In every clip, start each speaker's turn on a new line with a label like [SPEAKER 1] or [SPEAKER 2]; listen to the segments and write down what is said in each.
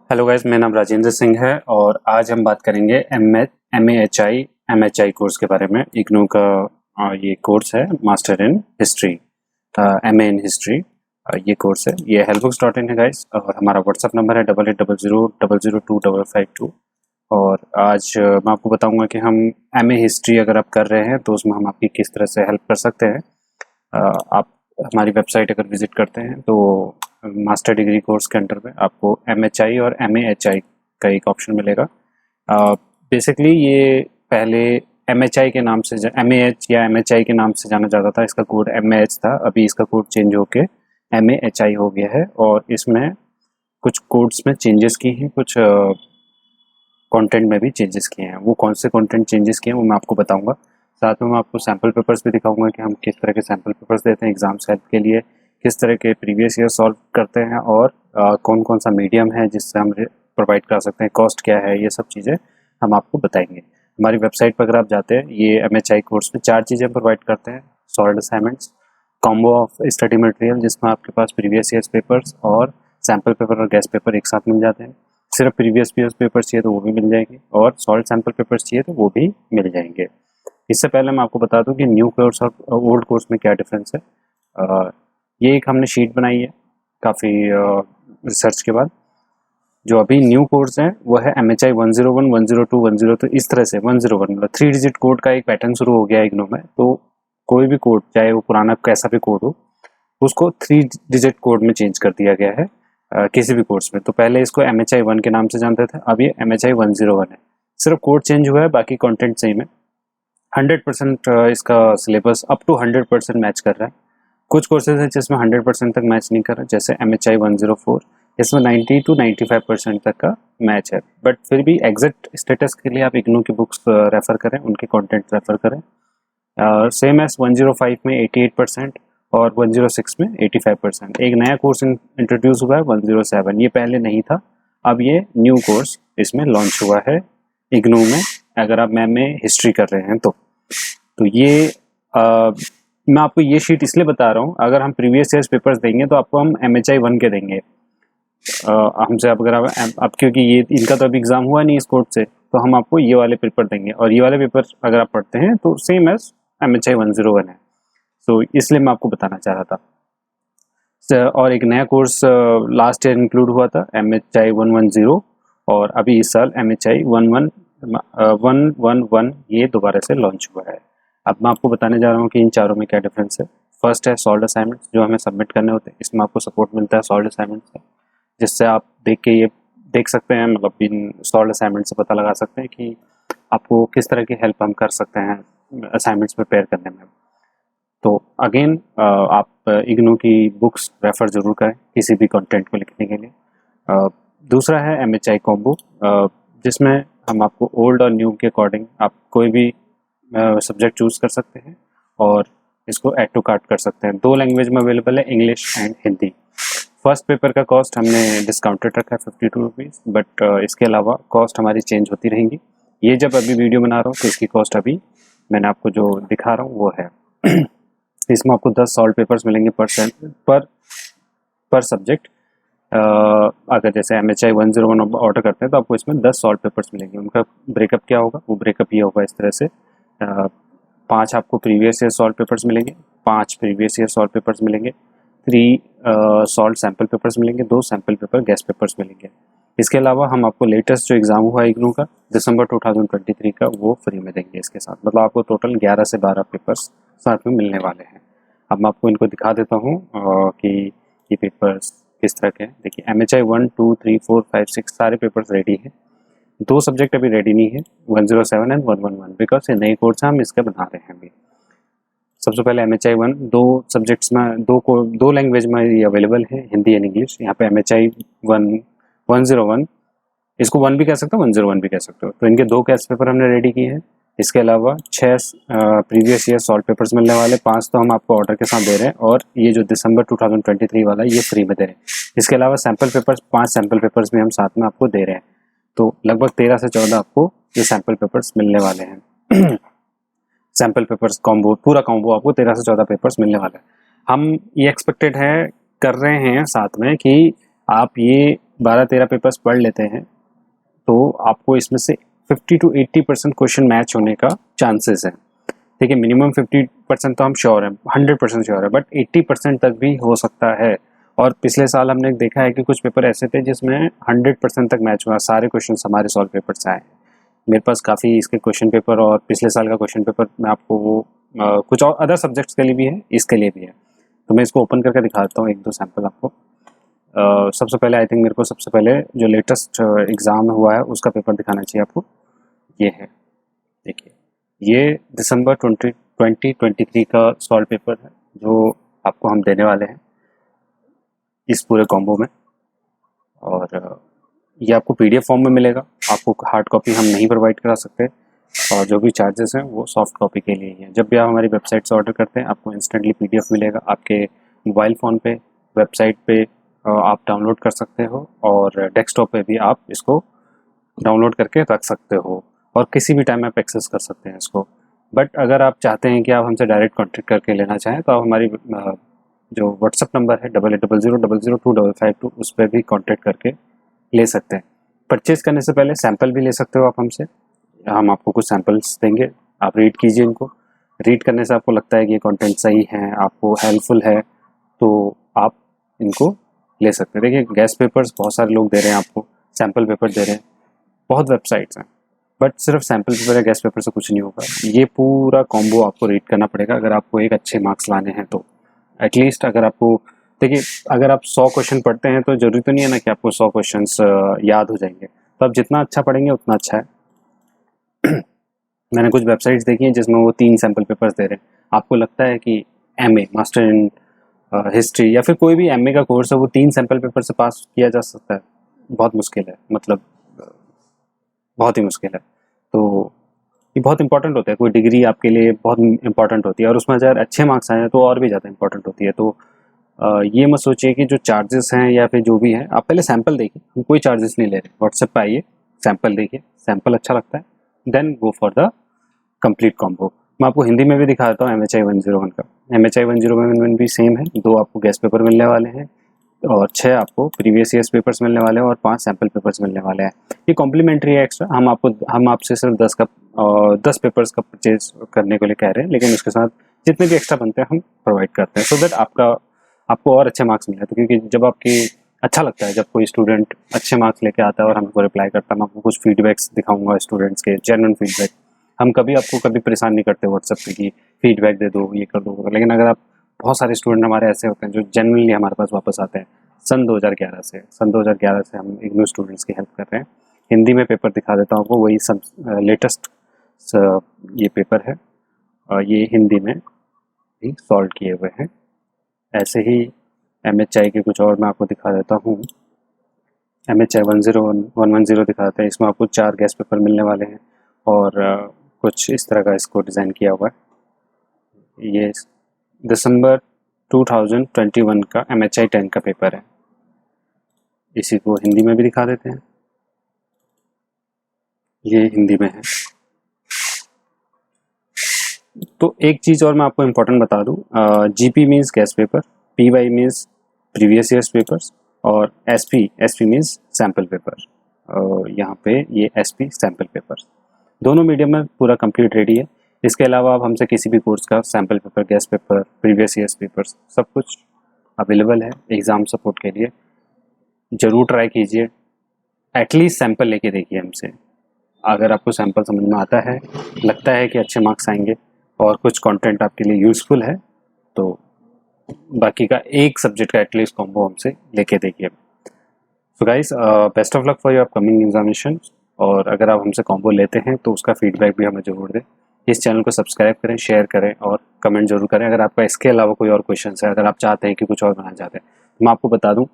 [SPEAKER 1] Hello guys, मेरा नाम राजेंद्र सिंह है और आज हम बात करेंगे एमएचआई कोर्स के बारे में। इग्नू का ये कोर्स है, master in history, MA in history. ये कोर्स है, ये helpbooks.in है गाइस, और हमारा व्हाट्सअप नंबर है 8800002552। और आज मैं आपको बताऊंगा कि हम एमए हिस्ट्री अगर आप कर रहे हैं तो उसमें हम आपकी किस तरह से हेल्प कर सकते हैं। आप हमारी वेबसाइट अगर विजिट करते हैं तो मास्टर डिग्री कोर्स के अंडर में आपको एमएचआई और एमएएचआई का एक ऑप्शन मिलेगा। बेसिकली ये पहले एमएचआई के नाम से एमएएच या एमएचआई के नाम से जाना जाता था। इसका कोड एमएएच था, अभी इसका कोड चेंज होके एमएएचआई हो गया है। और इसमें कुछ कोड्स में चेंजेस की हैं, कुछ कंटेंट में भी चेंजेस किए हैं। वो कौन से कंटेंट चेंजेस किए हैं वो मैं आपको बताऊंगा। साथ में मैं आपको सैम्पल पेपर्स भी दिखाऊंगा कि हम किस तरह के सैम्पल पेपर्स देते हैं एग्जाम्स हेल्प के लिए, किस तरह के प्रीवियस ईयर सॉल्व करते हैं, और कौन कौन सा मीडियम है जिससे हम प्रोवाइड कर सकते हैं, कॉस्ट क्या है, ये सब चीज़ें हम आपको बताएंगे। हमारी वेबसाइट पर अगर आप जाते हैं, ये एमएचआई कोर्स में 4 चीज़ें प्रोवाइड करते हैं: solved assignments, combo of study material जिसमें आपके पास प्रीवियस ईयर्स पेपर्स और सैम्पल पेपर और गेस्ट पेपर एक साथ मिल जाते हैं। सिर्फ प्रीवियस ईयर्स पेपर्स चाहिए तो वो भी मिल जाएंगे, और सॉल्व सैम्पल पेपर्स चाहिए तो वो भी मिल जाएंगे। इससे पहले मैं आपको बता दूं कि न्यू कोर्स और ओल्ड कोर्स में क्या डिफरेंस है। ये एक हमने शीट बनाई है काफ़ी रिसर्च के बाद। जो अभी न्यू कोर्स है वो है एमएचआई 101, 102, 103, इस तरह से 101 मतलब 3 डिजिट कोड का एक पैटर्न शुरू हो गया है इग्नू में। तो कोई भी कोड, चाहे वो पुराना कैसा भी कोड हो, उसको 3 डिजिट कोड में चेंज कर दिया गया है किसी भी कोर्स में। तो पहले इसको एमएचआई 1 के नाम से जानते थे, अब ये एमएचआई 101 है। सिर्फ कोड चेंज हुआ है, बाकी कंटेंट सेम है। 100% इसका सिलेबस अप टू 100% मैच कर रहा है। कुछ कोर्सेज हैं जिसमें 100% तक मैच नहीं कर रहा, जैसे एमएचआई 104, इसमें 90 to 95% तक का मैच है। बट फिर भी एग्जैक्ट स्टेटस के लिए आप इग्नू की बुक्स रेफर करें, उनके कंटेंट रेफर करें। सेम एस 105 में 88% और 106 में 85%। एक नया कोर्स इंट्रोड्यूस हुआ है 107, ये पहले नहीं था, अब ये न्यू कोर्स इसमें लॉन्च हुआ है इग्नू में। अगर आप मैम में हिस्ट्री कर रहे हैं तो ये मैं आपको ये शीट इसलिए बता रहा हूँ, अगर हम प्रीवियस ईयर्स पेपर्स देंगे तो आपको हम एमएचआई 1 के देंगे हमसे। अगर आप क्योंकि ये इनका तो अभी एग्जाम हुआ नहीं इस कोर्स से, तो हम आपको ये वाले पेपर देंगे, और ये वाले पेपर अगर आप पढ़ते हैं तो सेम एज एमएचआई 101 है। तो इसलिए मैं आपको बताना चाह रहा था। और एक नया कोर्स लास्ट ईयर इंक्लूड हुआ था, एमएचआई 110, और अभी इस साल एमएचआई 111 ये दोबारा से लॉन्च हुआ है। अब मैं आपको बताने जा रहा हूँ कि इन चारों में क्या डिफरेंस है। फर्स्ट है सॉल्व्ड असाइनमेंट्स, जो हमें सबमिट करने होते हैं। इसमें आपको सपोर्ट मिलता है सॉल्व्ड असाइनमेंट्स से, जिससे आप देख के ये देख सकते हैं, मतलब इन सॉल्व्ड असाइनमेंट से पता लगा सकते हैं कि आपको किस तरह की हेल्प हम कर सकते हैं असाइनमेंट्स प्रिपेयर करने में। तो अगेन आप इग्नू की बुक्स रेफर जरूर करें किसी भी कंटेंट को लिखने के लिए। दूसरा है एमएचआई कॉम्बो, जिसमें हम आपको ओल्ड और न्यू के अकॉर्डिंग आप कोई भी सब्जेक्ट चूज कर सकते हैं और इसको ऐड टू कार्ट कर सकते हैं। 2 लैंग्वेज में अवेलेबल है, English and Hindi. First paper का कॉस्ट हमने डिस्काउंटेड रखा है 52 रुपीज़, बट इसके अलावा कॉस्ट हमारी चेंज होती रहेंगी। ये जब अभी वीडियो बना रहा हूँ तो इसकी कॉस्ट अभी मैंने आपको जो दिखा रहा हूँ वो है। इसमें आपको 10 सॉल्व पेपर्स मिलेंगे पर सब्जेक्ट। अगर जैसे एमएचआई 101 ऑर्डर करते हैं तो आपको इसमें 10 सॉल्व पेपर्स मिलेंगे। उनका ब्रेकअप क्या होगा, वो ब्रेकअप ये होगा इस तरह से: 5 आपको प्रीवियस ईयर सॉल्व पेपर्स मिलेंगे, 5 प्रीवियस ईयर सॉल्व पेपर्स मिलेंगे, 3 सॉल्व सैम्पल पेपर्स मिलेंगे, 2 सैम्पल पेपर गेस्ट पेपर्स मिलेंगे। इसके अलावा हम आपको लेटेस्ट जो एग्ज़ाम हुआ है इग्नू का दिसंबर 2023 का, वो फ्री में देंगे इसके साथ। मतलब आपको टोटल 11 से 12 पेपर्स साथ में मिलने वाले हैं। अब मैं आपको इनको दिखा देता हूँ कि ये पेपर्स किस तरह के हैं। देखिए, एमएचआई 1, 2, 3, 4, 5, 6 सारे पेपर्स रेडी हैं। 2 सब्जेक्ट अभी रेडी नहीं है, 107 एंड 111, बिकॉज ये नए कोर्स हैं, हम इसका बना रहे हैं अभी। सबसे पहले एमएचआई 1 2 सब्जेक्ट्स में 2 लैंग्वेज में ये अवेलेबल है, हिंदी एंड इंग्लिश। यहाँ पे एमएचआई 101, इसको 1 भी कह सकते हो, 101 भी कह सकते हो। तो इनके 2 गेस्ट पेपर हमने रेडी किए हैं। इसके अलावा 6 प्रीवियस ईयर सॉल्व पेपर्स मिलने वाले, 5 तो हम आपको ऑर्डर के साथ दे रहे हैं, और ये जो दिसंबर 2023 वाला ये फ्री में दे रहे हैं। इसके अलावा सैम्पल पेपर्स, 5 सैम्पल पेपर्स भी हम साथ में आपको दे रहे हैं। तो लगभग 13 से 14 आपको ये सैम्पल पेपर्स मिलने वाले हैं। सैम्पल पेपर्स कॉम्बो, पूरा कॉम्बो आपको 13 से 14 पेपर्स मिलने वाला है। हम ये एक्सपेक्टेड है कर रहे हैं साथ में कि आप ये 12-13 पेपर्स पढ़ लेते हैं तो आपको इसमें से 50 to 80% क्वेश्चन मैच होने का चांसेस है। ठीक है, मिनिमम 50% तो हम श्योर हैं, 100% श्योर है, बट 80% तक भी हो सकता है। और पिछले साल हमने देखा है कि कुछ पेपर ऐसे थे जिसमें 100% तक मैच हुआ, सारे क्वेश्चन हमारे सॉल्व पेपर से आए। मेरे पास काफ़ी इसके क्वेश्चन पेपर और पिछले साल का क्वेश्चन पेपर मैं आपको वो कुछ और अदर सब्जेक्ट्स के लिए भी है, इसके लिए भी है, तो मैं इसको ओपन करके दिखाता हूँ 1-2 सैम्पल आपको। सबसे पहले आई थिंक मेरे को सबसे पहले जो लेटेस्ट एग्ज़ाम हुआ है उसका पेपर दिखाना चाहिए आपको। ये है, देखिए, ये दिसंबर 2023 का सॉल्व पेपर है जो आपको हम देने वाले हैं इस पूरे कॉम्बो में। और ये आपको PDF फॉर्म में मिलेगा, आपको हार्ड कॉपी हम नहीं प्रोवाइड करा सकते, और जो भी चार्जेस हैं वो सॉफ्ट कॉपी के लिए ही हैं। जब भी आप हमारी वेबसाइट से ऑर्डर करते हैं आपको इंस्टेंटली PDF मिलेगा आपके मोबाइल फ़ोन पे, वेबसाइट पे आप डाउनलोड कर सकते हो, और डेस्कटॉप पे भी आप इसको डाउनलोड करके रख सकते हो, और किसी भी टाइम आप एक्सेस कर सकते हैं इसको। बट अगर आप चाहते हैं कि आप हमसे डायरेक्ट कॉन्टेक्ट करके लेना चाहें तो आप हमारी जो व्हाट्सअप नंबर है 8800000255 उस पर भी कॉन्टेक्ट करके ले सकते हैं। परचेज़ करने से पहले सैंपल भी ले सकते हो आप हमसे, हम आपको कुछ सैंपल्स देंगे, आप रीड कीजिए इनको। रीड करने से आपको लगता है कि ये कंटेंट सही है, आपको हेल्पफुल है, तो आप इनको ले सकते हैं। देखिए, गेस्ट पेपर्स बहुत सारे लोग दे रहे हैं आपको, सैंपल पेपर दे रहे हैं, बहुत वेबसाइट्स हैं, बट सिर्फ सैंपल पेपर या गेस्ट पेपर से कुछ नहीं होगा। ये पूरा कॉम्बो आपको रीड करना पड़ेगा अगर आपको एक अच्छे मार्क्स लाने हैं तो। एटलीस्ट अगर आपको, देखिए, अगर आप 100 क्वेश्चन पढ़ते हैं तो ज़रूरी तो नहीं है ना कि आपको 100 क्वेश्चंस याद हो जाएंगे, तो आप जितना अच्छा पढ़ेंगे उतना अच्छा है। मैंने कुछ वेबसाइट्स देखी हैं जिसमें वो 3 सैम्पल पेपर्स दे रहे हैं। आपको लगता है कि MA मास्टर इन हिस्ट्री या फिर कोई भी MA का कोर्स है वो 3 सैम्पल पेपर से पास किया जा सकता है? बहुत मुश्किल है, मतलब बहुत ही मुश्किल है। तो ये बहुत इंपॉर्टेंट होता है, कोई डिग्री आपके लिए बहुत इंपॉर्टेंट होती है, और उसमें अगर अच्छे मार्क्स आए हैं तो और भी ज़्यादा इंपॉर्टेंट होती है। तो ये मत सोचिए कि जो चार्जेस हैं या फिर जो भी हैं, आप पहले सैंपल देखिए, हम कोई चार्जेस नहीं ले रहे। व्हाट्सएप पे आइए, सैंपल देखिए, सैंपल अच्छा लगता है then go for the complete combo. मैं आपको हिंदी में भी दिखा देता हूँ MHI 101 का। MHI 101 भी सेम है, 2 आपको गेस्ट पेपर मिलने वाले हैं और 6 आपको प्रीवियस ईयर्स पेपर्स मिलने वाले हैं और 5 सैंपल पेपर्स मिलने वाले हैं। ये कॉम्प्लीमेंट्री है एक्स्ट्रा, हम आपसे सिर्फ 10 पेपर्स का परचेज करने के लिए कह रहे हैं, लेकिन उसके साथ जितने भी एक्स्ट्रा बनते हैं हम प्रोवाइड करते हैं, सो दैट आपको और अच्छे मार्क्स मिले। तो क्योंकि जब आपकी अच्छा लगता है जब कोई स्टूडेंट अच्छे मार्क्स लेके आता है और हमको रिप्लाई करता है, मैं आपको कुछ फीडबैक्स दिखाऊंगा स्टूडेंट्स के, जेन्युइन फीडबैक। हम कभी आपको कभी परेशान नहीं करते व्हाट्सएप पे कि फीडबैक दे दो, ये कर दो, लेकिन अगर आप, बहुत सारे स्टूडेंट हमारे ऐसे होते हैं जो जेन्युइनली हमारे पास वापस आते हैं। सन 2011 से हम इग्नू स्टूडेंट्स की हेल्प कर रहे हैं। हिंदी में पेपर दिखा देता हूँ आपको, वही सब लेटेस्ट ये पेपर है, ये हिंदी में भी सॉल्व किए हुए हैं। ऐसे ही MHI के कुछ और मैं आपको दिखा देता हूँ। MHI 110 दिखाते हैं, इसमें आपको 4 गेस्ट पेपर मिलने वाले हैं और कुछ इस तरह का इसको डिज़ाइन किया हुआ है। ये दिसंबर 2021 का MHI 10 का पेपर है, इसी को हिंदी में भी दिखा देते हैं। ये हिंदी में है। तो एक चीज़ और मैं आपको इम्पोर्टेंट बता दूँ, GP means guest paper, PY means previous years papers, और SP मीन्स सैम्पल पेपर। यहाँ पे ये SP सैम्पल पेपर, दोनों मीडियम में पूरा कंप्लीट रेडी है। इसके अलावा आप हमसे किसी भी कोर्स का sample paper, guest paper, previous years papers सब कुछ अवेलेबल है एग्ज़ाम सपोर्ट के लिए। ज़रूर ट्राई कीजिए, एटलीस्ट सैम्पल लेके देखिए हमसे। अगर आपको सैम्पल समझ में आता है, लगता है कि अच्छे मार्क्स आएंगे और कुछ कंटेंट आपके लिए यूज़फुल है, तो बाकी का एक सब्जेक्ट का एटलीस्ट कॉम्बो हमसे लेके देखिए। So guys, best of luck for your upcoming examination, और अगर आप हमसे कॉम्बो लेते हैं तो उसका फीडबैक भी हमें ज़रूर दें। इस चैनल को सब्सक्राइब करें, शेयर करें और कमेंट जरूर करें। अगर आपका इसके अलावा कोई और क्वेश्चन है, अगर आप चाहते हैं कि कुछ और बनाना चाहते हैं, तो मैं आपको बता दूं,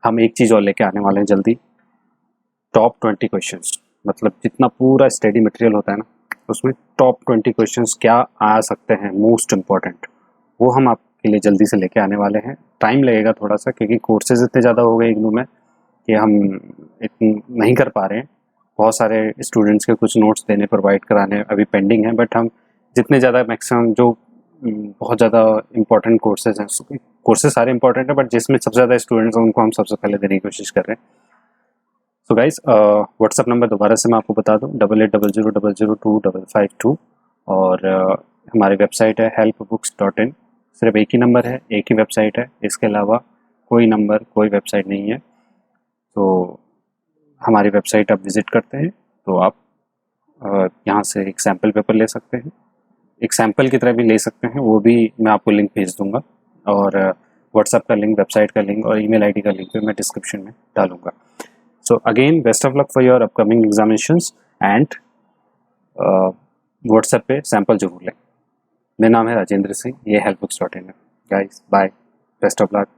[SPEAKER 1] हम एक चीज़ और लेके आने वाले हैं जल्दी, टॉप 20 क्वेश्चंस। मतलब जितना पूरा स्टडी मटेरियल होता है ना, उसमें टॉप 20 क्वेश्चंस क्या आ सकते हैं मोस्ट इम्पॉर्टेंट, वो हम आपके लिए जल्दी से लेके आने वाले हैं। टाइम लगेगा थोड़ा सा, क्योंकि कोर्सेज इतने ज़्यादा हो गए इग्नू में कि हम इतनी नहीं कर पा रहे हैं। बहुत सारे स्टूडेंट्स के कुछ नोट्स देने, प्रोवाइड कराने अभी पेंडिंग हैं, बट हम जितने ज़्यादा मैक्सिमम जो बहुत ज़्यादा इंपॉर्टेंट कोर्सेज हैं, कोर्सेज सारे इंपॉर्टेंट हैं, बट जिसमें सबसे ज़्यादा स्टूडेंट्स हैं उनको हम सबसे पहले देने की कोशिश कर रहे हैं। सो गाइस, व्हाट्सअप नंबर दोबारा से मैं आपको बता दूं, 8800002552। और हमारी वेबसाइट है helpbooks.in। सिर्फ एक ही नंबर है, एक ही वेबसाइट है, इसके अलावा कोई नंबर, कोई वेबसाइट नहीं है। तो हमारी वेबसाइट आप विज़िट करते हैं तो आप यहाँ से एक सैम्पल पेपर ले सकते हैं, एक सैम्पल की तरह भी ले सकते हैं, वो भी मैं आपको लिंक भेज दूँगा। और व्हाट्सएप का लिंक, वेबसाइट का लिंक और ईमेल आईडी का लिंक भी मैं डिस्क्रिप्शन में डालूँगा। So again best of luck for your upcoming examinations and WhatsApp पे सैम्पल ज़रूर लें। मेरा नाम है राजेंद्र सिंह, ये helpbooks.in है। Guys bye, best of luck.